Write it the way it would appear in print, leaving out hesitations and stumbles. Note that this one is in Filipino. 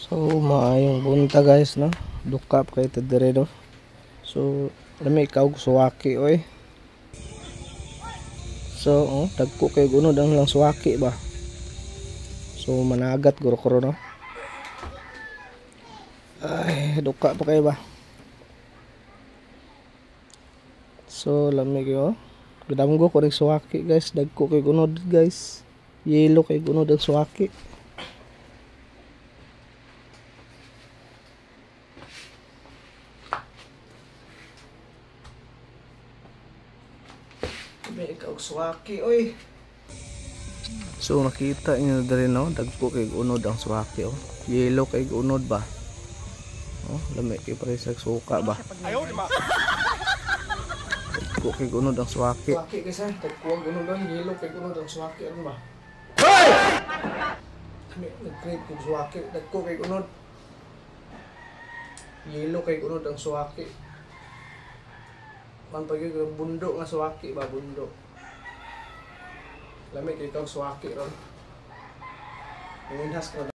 So maayong bunta guys no. Dukap kay tadire no. So lami ikaw suwaki oy. So dagko kay gunod ang lang suwaki ba. So managat guro no. Ay duka pa kay ba. So lami kayo. Gadamgo ko rin suwaki guys. Dagko kay gunod guys. Yellow kay gunod ang suwaki. May ikaw suwaki oy. So nakita niyo dali no, dagko kay unod ang suwaki oh. Yellow kay unod ba. Oh, lami kay pare sa suka ba. Dagko kay unod ang suwaki. Suwaki kasi dagko ang unod ang yellow kay unod ang suwaki ano ba. Kami nag-create kung suwaki, dagko kay unod. Yellow kay unod ang suwaki. Man pagi bundok nga suwaki ba bundok. Lami kay ikaw suwaki ron. Nginhas ka